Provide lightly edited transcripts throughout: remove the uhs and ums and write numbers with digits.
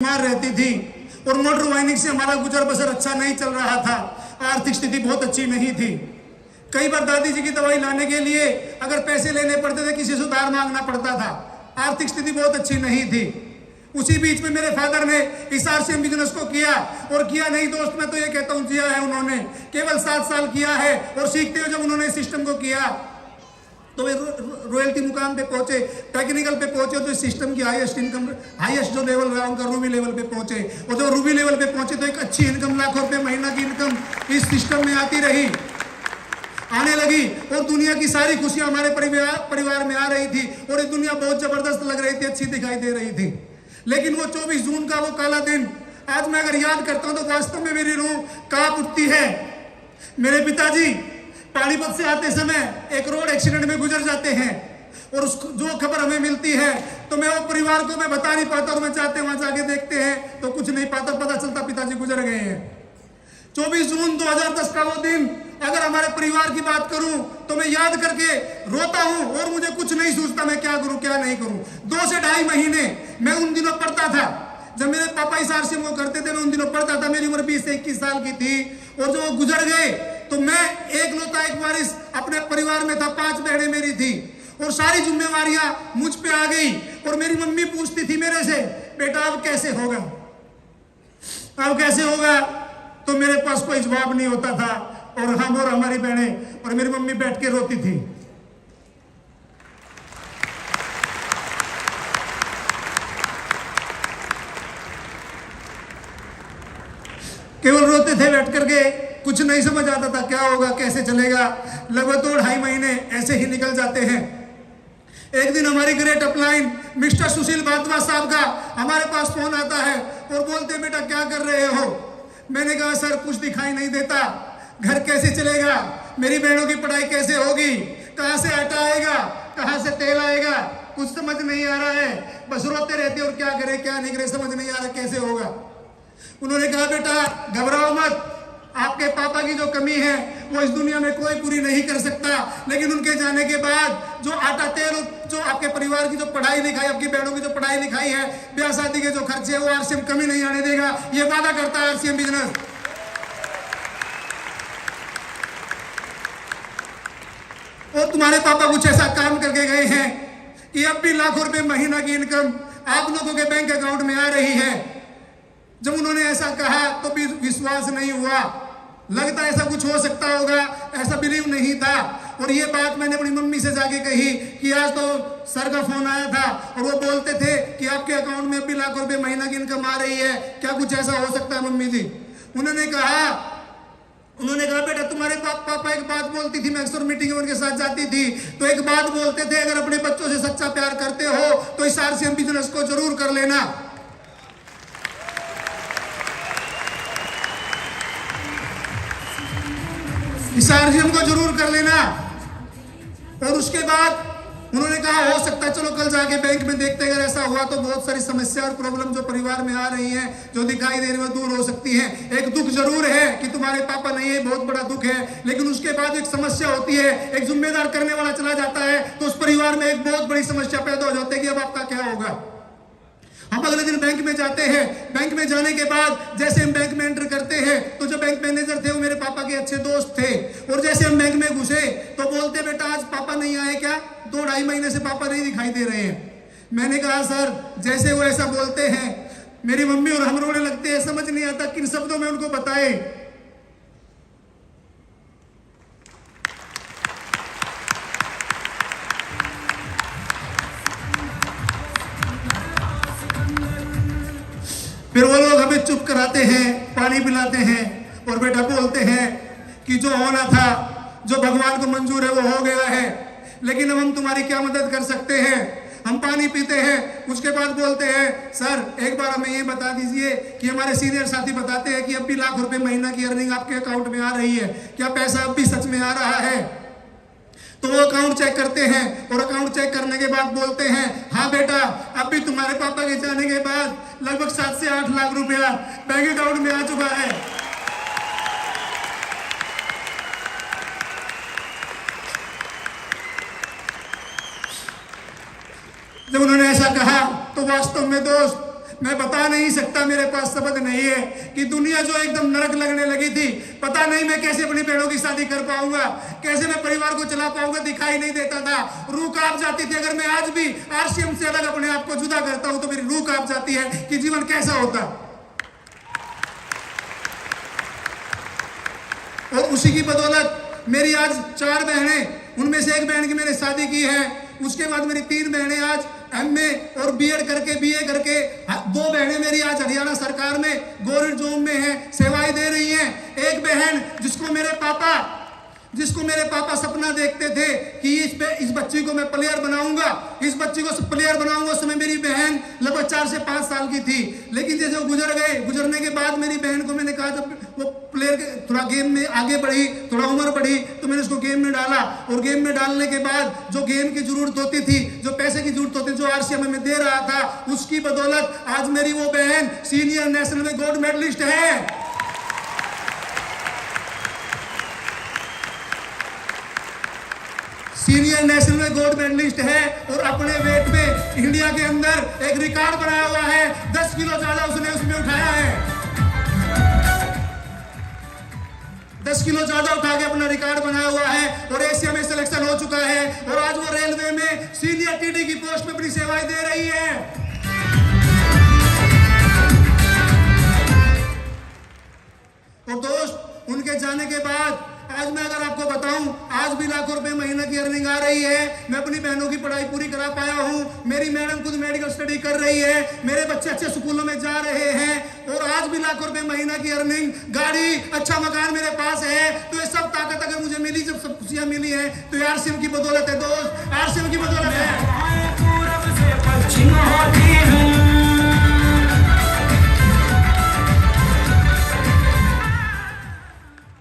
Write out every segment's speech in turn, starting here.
बीमार रहती थी और मोटर वाइनिंग से हमारा गुजर बसर अच्छा नहीं चल रहा था। आर्थिक स्थिति बहुत अच्छी नहीं थी। कई बार दादी जी की दवाई लाने के लिए अगर पैसे लेने पड़ते थे, किसी से उधार मांगना पड़ता था। आर्थिक स्थिति बहुत अच्छी नहीं थी। उसी बीच में मेरे फादर ने इस आरसीएम बिजनेस को किया, और किया नहीं दोस्त, मैं तो ये कहता हूँ किया है उन्होंने। केवल 7 साल किया है, और सीखते हुए जब उन्होंने सिस्टम को किया तो वे रॉयल्टी मुकाम पे पहुंचे, टेक्निकल पे पहुंचे, तो सिस्टम की हाईएस्ट जो लेवल रहा उनका रूबी लेवल पे पहुंचे। और जब रूबी लेवल पे पहुंचे तो एक अच्छी इनकम, लाखों रुपए महीना की इनकम इस सिस्टम में आने लगी, और दुनिया की सारी खुशियां हमारे परिवार में आ रही थी, और ये दुनिया बहुत जबरदस्त लग रही थी, अच्छी दिखाई दे रही थी। लेकिन वो 24 जून का वो काला दिन आज मैं अगर याद करता हूं तो वास्तव में मेरी रूह कांप उठती है। मेरे पिताजी पानीपत से आते समय एक रोड एक्सीडेंट में गुजर जाते हैं, और उस जो खबर हमें मिलती है तो मैं वो परिवार को मैं बता नहीं पाता, और मैं चाहते वहां जाके देखते हैं तो कुछ नहीं पाता, पता चलता पिताजी गुजर गए हैं। 24 जून 2010 का वो दिन अगर हमारे परिवार की बात करूं तो मैं याद करके रोता हूं, और मुझे कुछ नहीं सूझता मैं क्या करूं क्या नहीं करूं। 2 से 2.5 महीने मैं उन दिनों पढ़ता था, जब मेरे पापा इस आरसीएम को करते थे मैं उन दिनों पढ़ता था। मेरी उम्र 20 से 21 साल की थी, और जो गुजर गए तो मैं एक वारिस अपने परिवार में था। 5 बहनें मेरी थी, और सारी जिम्मेवारियां मुझ पे आ गई। और मेरी मम्मी पूछती थी मेरे से, बेटा अब कैसे होगा, अब कैसे होगा? तो मेरे पास कोई जवाब नहीं होता था, और हम और हमारी बहनें और मेरी मम्मी बैठ के रोती थी। केवल रोते थे बैठ करके, कुछ नहीं समझ आता था क्या होगा कैसे चलेगा। लगभग 2-2.5 महीने ऐसे ही निकल जाते हैं। एक दिन हमारी ग्रेट अपलाइन मिस्टर सुशील भारद्वाज साहब का हमारे पास फोन आता है, और बोलते बेटा क्या कर रहे हो? मैंने कहा सर कुछ दिखाई नहीं देता, घर कैसे चलेगा, मेरी बहनों की पढ़ाई कैसे होगी, कहाँ से आटा आएगा, कहाँ से तेल आएगा, कुछ समझ नहीं आ रहा है। बस रोते रहते और क्या करे क्या नहीं करे समझ नहीं आ रहा कैसे होगा। उन्होंने कहा बेटा घबराओ मत, आपके पापा की जो कमी है वो इस दुनिया में कोई पूरी नहीं कर सकता, लेकिन उनके जाने के बाद जो आटा तेल, जो आपके परिवार की जो पढ़ाई लिखाई, आपकी बहनों की जो पढ़ाई लिखाई है, ब्याह शादी के जो खर्चे है, वो आरसीएम कमी नहीं आने देगा, ये वादा करता है आरसीएम बिजनेस। और तुम्हारे पापा कुछ ऐसा काम करके गए हैं कि अब भी लाखों रुपए महीना की इनकम आप लोगों के बैंक अकाउंट में आ रही है। जब उन्होंने ऐसा कहा तो भी विश्वास नहीं हुआ, लगता ऐसा कुछ हो सकता होगा, ऐसा बिलीव नहीं था। और ये बात मैंने अपनी मम्मी से जाके कही कि आज तो सर का फोन आया था, और वो बोलते थे कि आपके अकाउंट में भी लाखों रुपए महीना की इनकम आ रही है, क्या कुछ ऐसा हो सकता है मम्मी जी? उन्होंने कहा बेटा तुम्हारे पापा एक बात बोलती थी, मैं अक्सर मीटिंग में उनके साथ जाती थी, तो एक बात बोलते थे, अगर अपने बच्चों से सच्चा प्यार करते हो तो इस आरसीएम बिजनेस को जरूर कर लेना। इस आरसीएम को जरूर कर लेना। और उसके बाद उन्होंने कहा हो सकता है चलो कल जाके बैंक में देखते हैं, अगर ऐसा हुआ तो बहुत सारी समस्या और प्रॉब्लम जो परिवार में आ रही हैं, जो दिखाई दे रही है, दूर हो सकती है। एक दुख जरूर है कि तुम्हारे पापा नहीं है, बहुत बड़ा दुख है, लेकिन उसके बाद एक समस्या होती है, एक जिम्मेदार करने वाला चला जाता है तो उस परिवार में एक बहुत बड़ी समस्या पैदा हो जाती है कि अब आपका क्या होगा। हम अगले दिन बैंक में जाते हैं। बैंक में जाने के बाद जैसे हम बैंक में एंटर करते हैं तो जो बैंक मैनेजर थे वो मेरे पापा के अच्छे दोस्त थे, और जैसे हम बैंक में घुसे तो बोलते बेटा आज पापा नहीं आए क्या? 2-2.5 महीने से पापा नहीं दिखाई दे रहे हैं। मैंने कहा सर जैसे वो ऐसा बोलते हैं मेरी मम्मी और हम रोने लगते हैं, समझ नहीं आता किन शब्दों में उनको बताए। फिर वो लोग हमें चुप कराते हैं, पानी पिलाते हैं, और बेटा बोलते हैं कि जो होना था, जो भगवान को मंजूर है वो हो गया है, लेकिन अब हम तुम्हारी क्या मदद कर सकते हैं। हम पानी पीते हैं, उसके बाद बोलते हैं सर एक बार हमें ये बता दीजिए कि हमारे सीनियर साथी बताते हैं कि अब भी लाख रुपए महीना की अर्निंग आपके अकाउंट में आ रही है, क्या पैसा अब भी सच में आ रहा है? तो वो अकाउंट चेक करते हैं, और अकाउंट चेक करने के बाद बोलते हैं हाँ बेटा अब भी तुम्हारे पापा के जाने के बाद लगभग 7 से 8 लाख रुपया बैंक अकाउंट में आ चुका है। जब उन्होंने ऐसा कहा तो वास्तव में दोस्त मैं बता नहीं सकता, मेरे पास शब्द नहीं है कि दुनिया जो एकदम नरक लगने लगी थी, पता नहीं मैं कैसे अपनी बहनों की शादी कर पाऊंगा, कैसे मैं परिवार को चला पाऊंगा, दिखाई नहीं देता था, रूह कांप जाती थी। अगर मैं आज भी आरसीएम से अलग अपने आप को जुदा करता हूं तो मेरी रूह कांप जाती है कि जीवन कैसा होता। और उसी की बदौलत मेरी आज 4 बहनें, उनमें से एक बहन की मैंने शादी की है, उसके बाद मेरी 3 बहनें आज एमए और बीएड करके बीए करके, 2 बहनें मेरी आज हरियाणा सरकार में गवर्नमेंट जॉब में हैं, सेवाएं दे रही हैं। एक बहन जिसको मेरे पापा सपना देखते थे कि इस बच्ची को मैं प्लेयर बनाऊंगा, इस बच्ची को प्लेयर बनाऊंगा, उस समय मेरी बहन लगभग 4 से 5 साल की थी। लेकिन जैसे वो गुजरने के बाद मेरी बहन को मैंने कहा, जब वो प्लेयर थोड़ा गेम में आगे बढ़ी, थोड़ा उम्र बढ़ी, तो मैंने उसको गेम में डाला। और गेम में डालने के बाद जो गेम की जरूरत होती थी, जो पैसे की जरूरत होती थी, जो आरसीएम में दे रहा था, उसकी बदौलत आज मेरी वो बहन सीनियर नेशनल में गोल्ड मेडलिस्ट है। सीनियर नेशनल में गोल्ड मेडलिस्ट है और अपने वेट में इंडिया के अंदर एक रिकॉर्ड बनाया हुआ है। 10 किलो ज्यादा उसने उसमें उठाया है, 10 किलो ज्यादा उठा के अपना रिकॉर्ड बनाया हुआ है और एशिया में सिलेक्शन हो चुका है। और आज वो रेलवे में सीनियर टीडी की पोस्ट में अपनी सेवाएं दे रही है। और दोस्त, उनके जाने के बाद आज मैं अगर आपको बताऊं, आज भी लाखों रुपए महीने की अर्निंग आ रही है। मैं अपनी बहनों की पढ़ाई पूरी करा पाया हूं, मेरी मैडम खुद मेडिकल स्टडी कर रही है, मेरे बच्चे अच्छे स्कूलों में जा रहे हैं और आज भी लाखों रुपए महीना की अर्निंग, गाड़ी, अच्छा मकान मेरे पास है। तो ये सब ताकत अगर मुझे मिली, जब सब खुशियां मिली है, तो आरसीएम की बदौलत है दोस्त, आरसीएम की बदौलत है।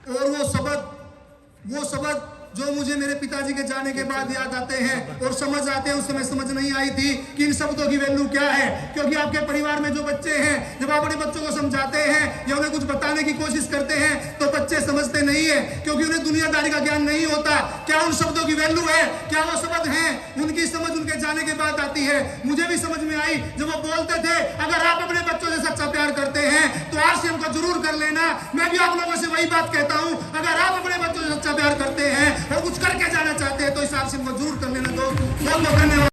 और वो शब्द जो मुझे मेरे पिताजी के जाने के बाद याद आते हैं और समझ आते हैं, उस समय समझ नहीं आई थी कि इन शब्दों की वैल्यू क्या है। क्योंकि आपके परिवार में जो बच्चे हैं, जब आप अपने बच्चों को समझाते हैं या उन्हें कुछ बताने की कोशिश करते हैं, तो बच्चे समझते नहीं है, क्योंकि उन्हें दुनियादारी का ज्ञान नहीं होता। क्या उन शब्दों की वैल्यू है, क्या वो शब्द हैं, उनकी समझ उनके जाने के बाद आती है। मुझे भी समझ में आई जब वो बोलते थे, अगर आप अपने बच्चों से सच्चा प्यार करते हैं तो आरसीएम को जरूर कर लेना। मैं भी आप लोगों से वही बात कहता हूं, अगर आप अपने बच्चों से सच्चा प्यार करते हैं और कुछ करके जाना चाहते हैं तो इस आरसीएम को जरूर कर लेना। दोस्त, बहुत बहुत धन्यवाद।